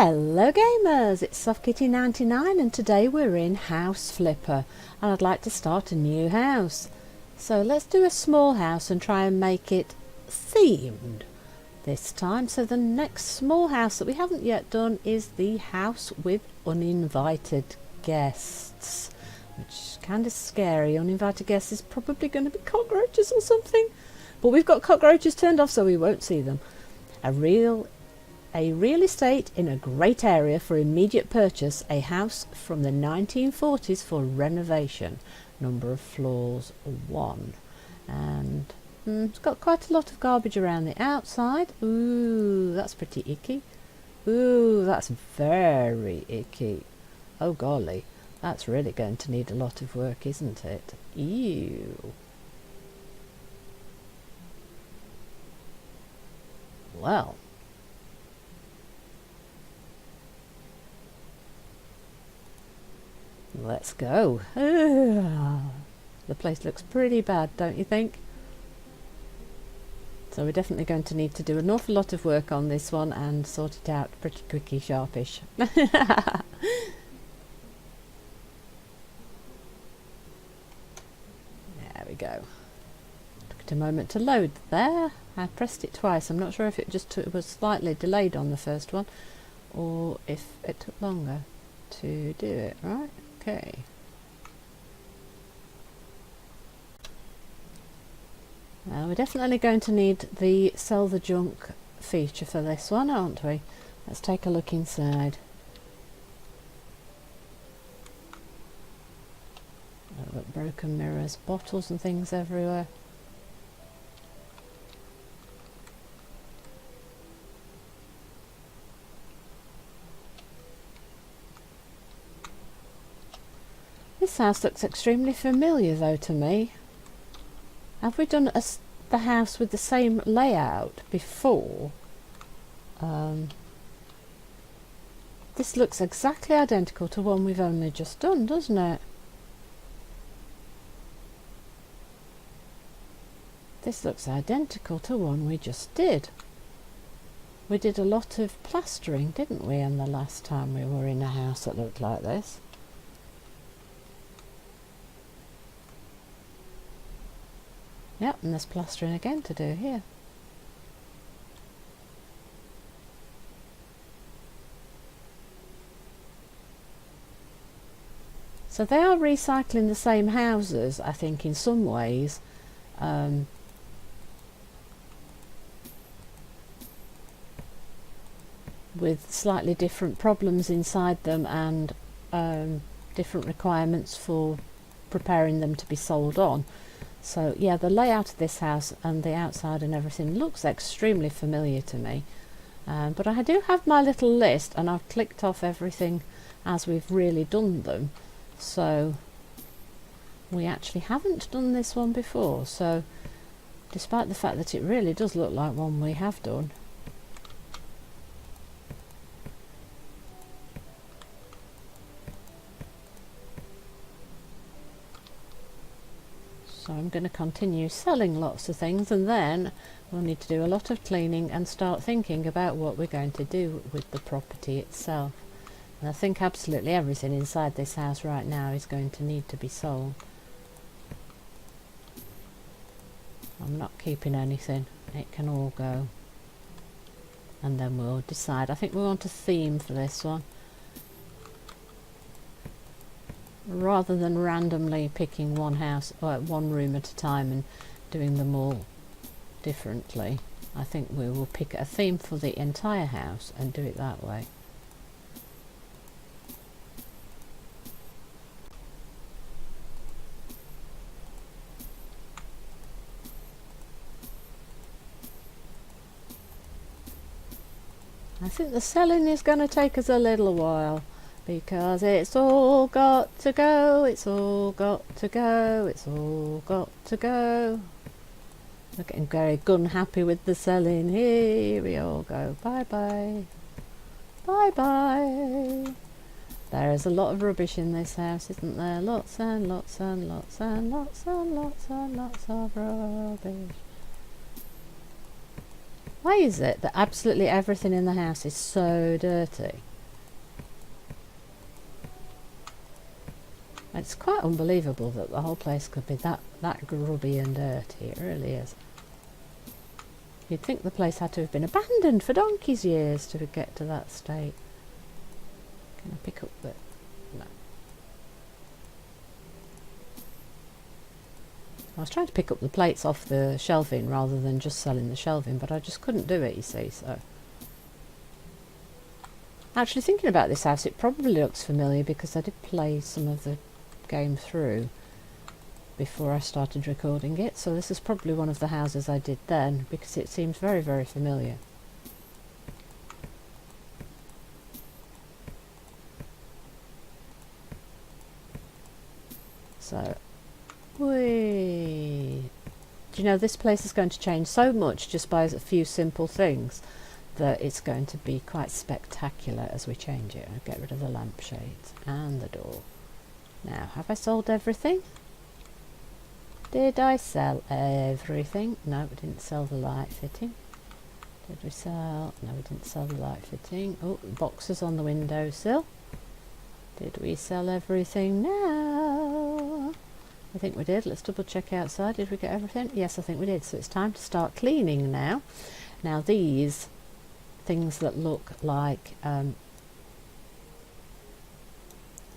Hello gamers, it's SoftKitty99 and today we're in House Flipper and I'd like to start a new house. So let's do a small house and try and make it themed this time. So the next small house that we haven't yet done is the house with uninvited guests, which is kind of scary. Uninvited guests is probably going to be cockroaches or something, but we've got cockroaches turned off so we won't see them. A real estate in a great area for immediate purchase, a house from the 1940s for renovation. Number of floors 1. And it's got quite a lot of garbage around the outside. Ooh, that's pretty icky. Ooh, that's very icky. Oh golly, that's really going to need a lot of work, isn't it? Ew. Well. Let's go. The place looks pretty bad, don't you think? So we're definitely going to need to do an awful lot of work on this one and sort it out pretty quicky sharpish. There we go. Took it a moment to load there. I pressed it twice. I'm not sure if it was slightly delayed on the first one or if it took longer to do it, right? Okay. Well, we're definitely going to need the sell the junk feature for this one, aren't we? Let's take a look inside. Oh, look, broken mirrors, bottles and things everywhere. This house looks extremely familiar though to me. Have we done the house with the same layout before? This looks exactly identical to one we've only just done, doesn't it? This looks identical to one we just did. We did a lot of plastering, didn't we, in the last time we were in a house that looked like this? Yep, and there's plastering again to do here. So they are recycling the same houses, I think, in some ways. With slightly different problems inside them and different requirements for preparing them to be sold on. So yeah, the layout of this house and the outside and everything looks extremely familiar to me. But I do have my little list and I've clicked off everything as we've really done them. So we actually haven't done this one before. So despite the fact that it really does look like one we have done. So I'm going to continue selling lots of things and then we'll need to do a lot of cleaning and start thinking about what we're going to do with the property itself. And I think absolutely everything inside this house right now is going to need to be sold. I'm not keeping anything, it can all go. And then we'll decide. I think we want a theme for this one, rather than randomly picking one house or one room at a time and doing them all differently. I think we will pick a theme for the entire house and do it that way. I think the selling is going to take us a little while, because it's all got to go, it's all got to go, it's all got to go. We're getting very gun happy with the selling. Here we all go. Bye bye. Bye bye. There is a lot of rubbish in this house, isn't there? Lots and lots and lots and lots and lots and lots of rubbish. Why is it that absolutely everything in the house is so dirty? It's quite unbelievable that the whole place could be that grubby and dirty. It really is. You'd think the place had to have been abandoned for donkey's years to get to that state. Can I pick up the... No. I was trying to pick up the plates off the shelving rather than just selling the shelving, but I just couldn't do it, you see, so... Actually, thinking about this house, it probably looks familiar because I did play some of the game through before I started recording it, so this is probably one of the houses I did then because it seems very, very familiar. So, whee! Do you know, this place is going to change so much just by a few simple things that it's going to be quite spectacular as we change it. I'll get rid of the lampshades and the door. Now, have I sold everything? Did I sell everything? No, we didn't sell the light fitting. Did we sell? No, we didn't sell the light fitting. Oh, boxes on the windowsill. Did we sell everything? No. I think we did. Let's double check outside. Did we get everything? Yes, I think we did. So it's time to start cleaning now. Now these things that look like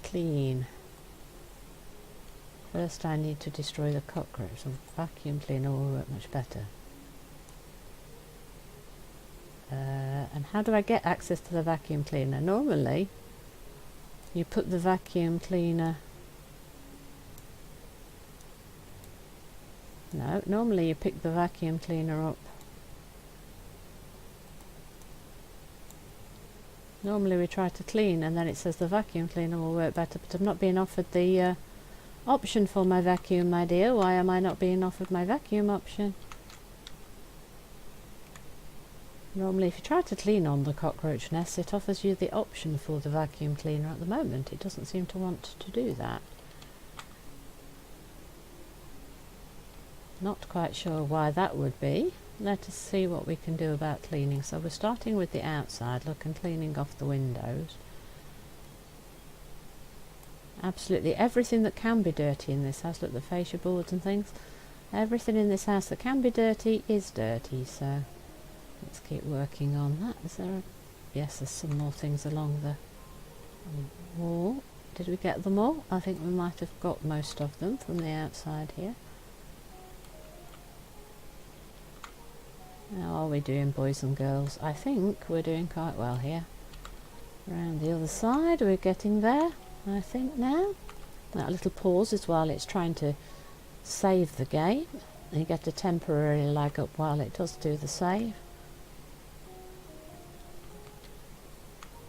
clean. First I need to destroy the cockroach. A vacuum cleaner will work much better. And how do I get access to the vacuum cleaner? Normally you put the vacuum cleaner... No, normally you pick the vacuum cleaner up. Normally we try to clean and then it says the vacuum cleaner will work better, but I'm not being offered the option for my vacuum, my dear. Why am I not being offered my vacuum option? Normally if you try to clean on the cockroach nest, it offers you the option for the vacuum cleaner. At the moment it doesn't seem to want to do that. Not quite sure why that would be. Let us see what we can do about cleaning. So we're starting with the outside look and cleaning off the windows. Absolutely everything that can be dirty in this house, look, the fascia boards and things, everything in this house that can be dirty is dirty, so let's keep working on that. Is there yes, there's some more things along the wall. Did we get them all? I think we might have got most of them from the outside here. How are we doing, boys and girls? I think we're doing quite well here. Around the other side, we're getting there, I think now. That little pause is while it's trying to save the game. And you get a temporary lag up while it does do the save.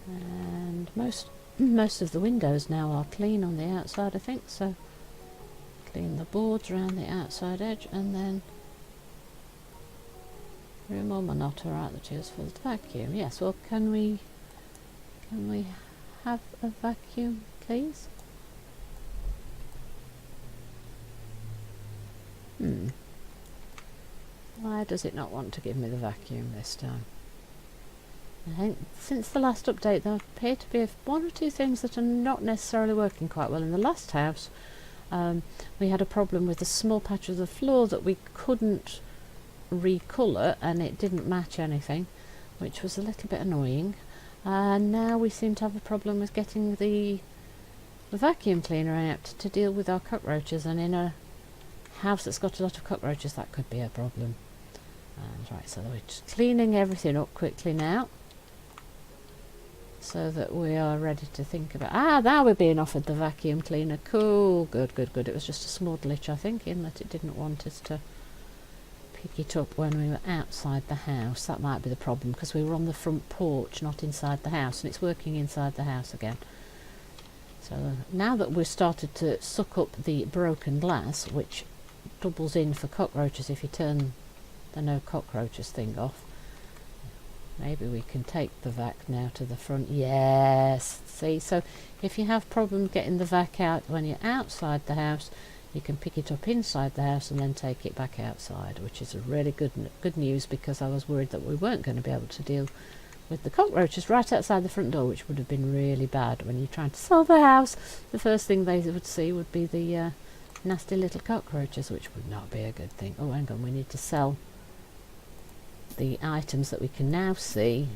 And most of the windows now are clean on the outside, I think, so clean the boards around the outside edge and then room or not alright, the chairs for the vacuum. Yes, well, can we have a vacuum, please? Why does it not want to give me the vacuum this time? I think since the last update there appear to be one or two things that are not necessarily working quite well. In the last house we had a problem with a small patch of the floor that we couldn't recolour and it didn't match anything, which was a little bit annoying. And now we seem to have a problem with getting the vacuum cleaner out to deal with our cockroaches, and in a house that's got a lot of cockroaches that could be a problem. And right, so we're just cleaning everything up quickly now so that we are ready to think about... now we're being offered the vacuum cleaner. Cool, good. It was just a small glitch, I think, in that it didn't want us to pick it up when we were outside the house. That might be the problem, because we were on the front porch, not inside the house, and it's working inside the house again. So now that we've started to suck up the broken glass, which doubles in for cockroaches if you turn the no cockroaches thing off, maybe we can take the vac now to the front. Yes, see, so if you have problems getting the vac out when you're outside the house, you can pick it up inside the house and then take it back outside, which is a really good news, because I was worried that we weren't going to be able to deal with the cockroaches right outside the front door, which would have been really bad when you're trying to sell the house. The first thing they would see would be the nasty little cockroaches, which would not be a good thing. Oh, hang on, we need to sell the items that we can now see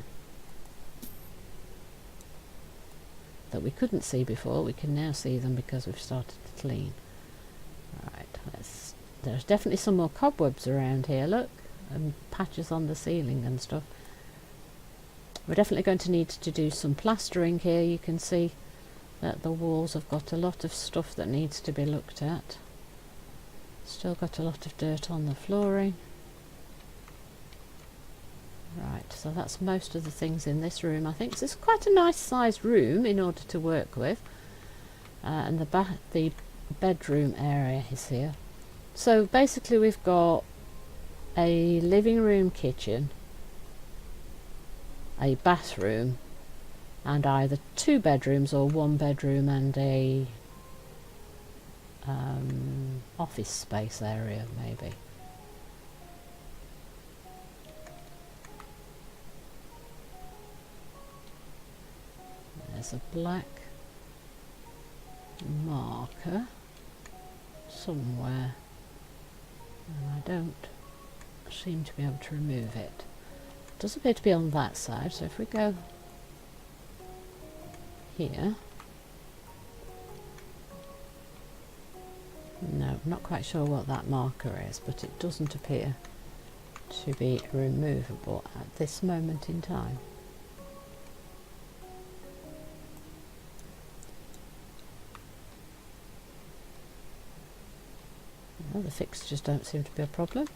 that we couldn't see before. We can now see them because we've started to clean. Right, there's definitely some more cobwebs around here, look, and patches on the ceiling and stuff. We're definitely going to need to do some plastering here. You can see that the walls have got a lot of stuff that needs to be looked at. Still got a lot of dirt on the flooring. Right, so that's most of the things in this room, I think. So it's quite a nice sized room in order to work with. And the bedroom area is here. So basically we've got a living room, kitchen, a bathroom, and either 2 bedrooms or 1 bedroom and a office space area maybe. There's a black marker somewhere and I don't seem to be able to remove it. It does appear to be on that side, so if we go here, no, I'm not quite sure what that marker is, but it doesn't appear to be removable at this moment in time. Well, the fixtures don't seem to be a problem.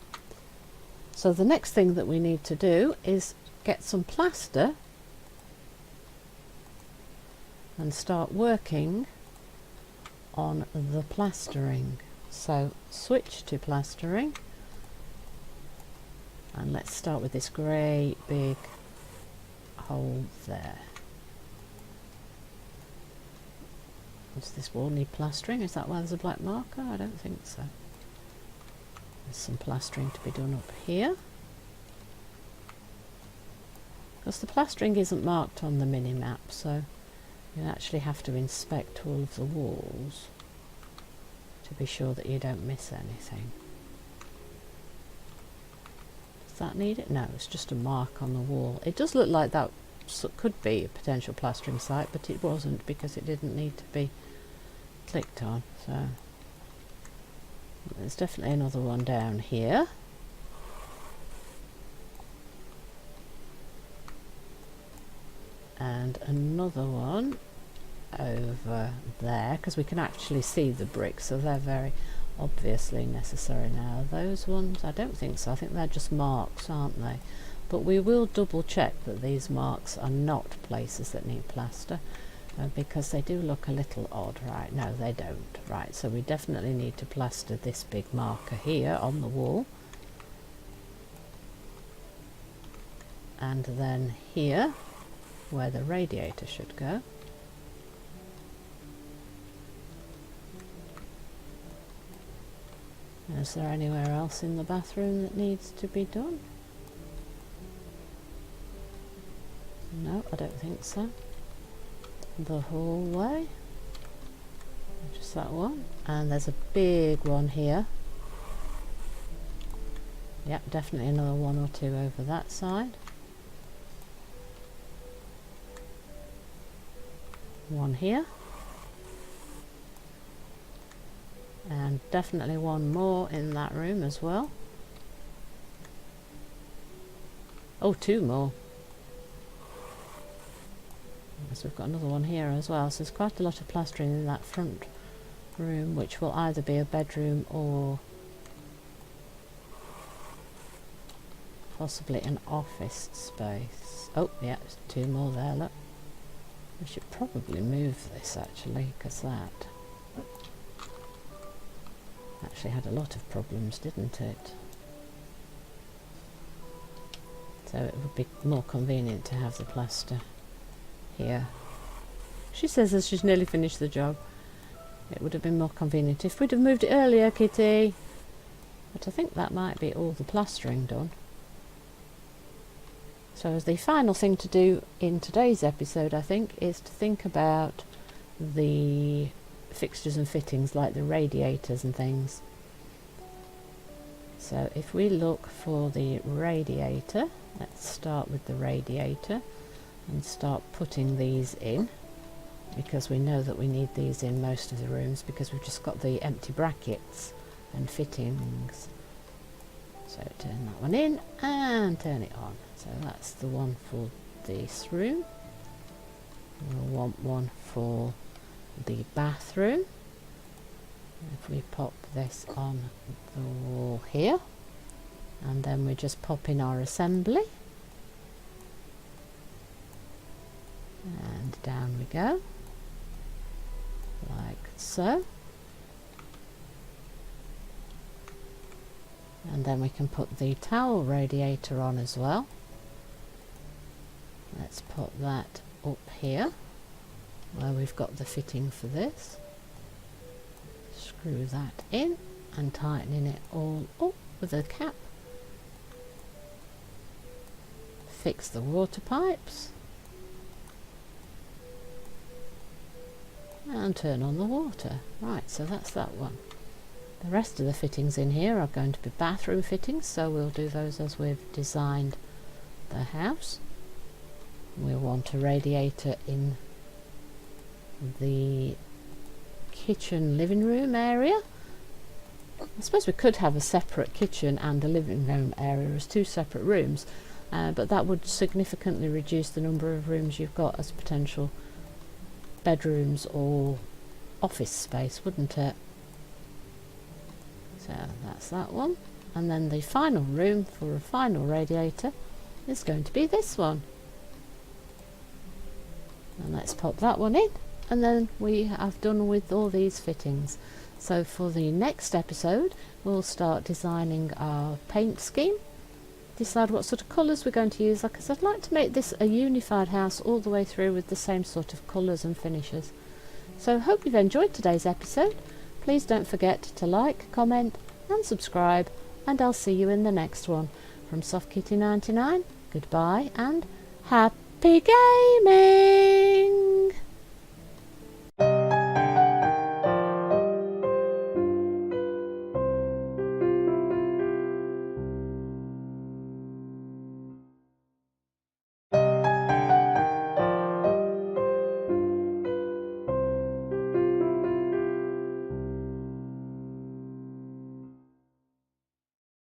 So the next thing that we need to do is get some plaster and start working on the plastering. So switch to plastering and let's start with this great big hole there. Does this wall need plastering? Is that why there's a black marker? I don't think so. There's some plastering to be done up here. Because the plastering isn't marked on the mini-map, so you actually have to inspect all of the walls to be sure that you don't miss anything. Does that need it? No, it's just a mark on the wall. It does look like that could be a potential plastering site, but it wasn't because it didn't need to be clicked on. So there's definitely another one down here. And another one over there, because we can actually see the bricks, so they're very obviously necessary now. Those ones, I don't think so. I think they're just marks, aren't they? But we will double check that these marks are not places that need plaster, because they do look a little odd. Right, no they don't. Right, so we definitely need to plaster this big marker here on the wall, and then here where the radiator should go. Is there anywhere else in the bathroom that needs to be done? No, I don't think so. The hallway, just that one, and there's a big one here. Yep, definitely another 1 or 2 over that side. One here, and definitely one more in that room as well. Oh, 2 more. So we've got another one here as well. So there's quite a lot of plastering in that front room, which will either be a bedroom or possibly an office space. Oh yeah, there's 2 more there, look. We should probably move this actually, because that actually had a lot of problems, didn't it? So it would be more convenient to have the plaster here. She says as she's nearly finished the job. It would have been more convenient if we'd have moved it earlier, Kitty. But I think that might be all the plastering done. So the final thing to do in today's episode, I think, is to think about the fixtures and fittings like the radiators and things. So if we look for the radiator, let's start with the radiator and start putting these in, because we know that we need these in most of the rooms because we've just got the empty brackets and fittings. So turn that one in and turn it on. So that's the one for this room. We'll want one for the bathroom. If we pop this on the wall here, and then we just pop in our assembly, and down we go, like so. And then we can put the towel radiator on as well. Let's put that up here where we've got the fitting for this. Screw that in and tightening it all up with a cap. Fix the water pipes and turn on the water. Right, so that's that one. The rest of the fittings in here are going to be bathroom fittings, so we'll do those as we've designed the house. We'll want a radiator in the kitchen living room area. I suppose we could have a separate kitchen and a living room area as two separate rooms, but that would significantly reduce the number of rooms you've got as potential bedrooms or office space, wouldn't it? So that's that one. And then the final room for a final radiator is going to be this one. And let's pop that one in, and then we have done with all these fittings. So for the next episode we'll start designing our paint scheme, decide what sort of colours we're going to use. Like I said, I'd like to make this a unified house all the way through with the same sort of colours and finishes. So hope you've enjoyed today's episode. Please don't forget to like, comment and subscribe, and I'll see you in the next one. From Soft Kitty 99, goodbye and happy gaming!